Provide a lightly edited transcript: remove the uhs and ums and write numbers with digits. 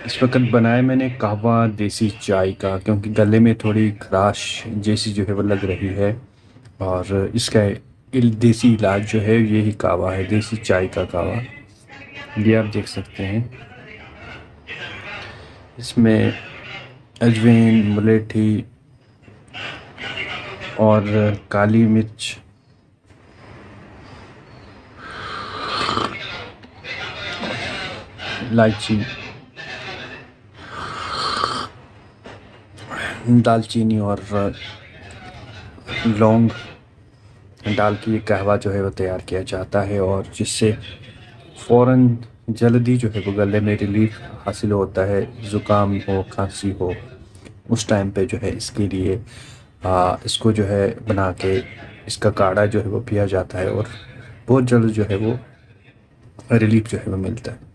इस वक्त बनाया मैंने कहवा देसी चाय का, क्योंकि गले में थोड़ी खराश जैसी जो है वो लग रही है। और इसका देसी इलाज जो है यही कहवा है, देसी चाय का कहवा। ये आप देख सकते हैं। इसमें अजवाइन, मुलेठी और काली मिर्च, इलायची, दालचीनी और लौंग डाल के ये कहवा जो है वो तैयार किया जाता है, और जिससे फ़ौरन जल्दी जो है वो गले में रिलीफ हासिल होता है। ज़ुकाम हो, खांसी हो, उस टाइम पे जो है इसके लिए इसको जो है बना के इसका काढ़ा जो है वो पिया जाता है, और बहुत जल्द जो है वो रिलीफ जो है वो मिलता है।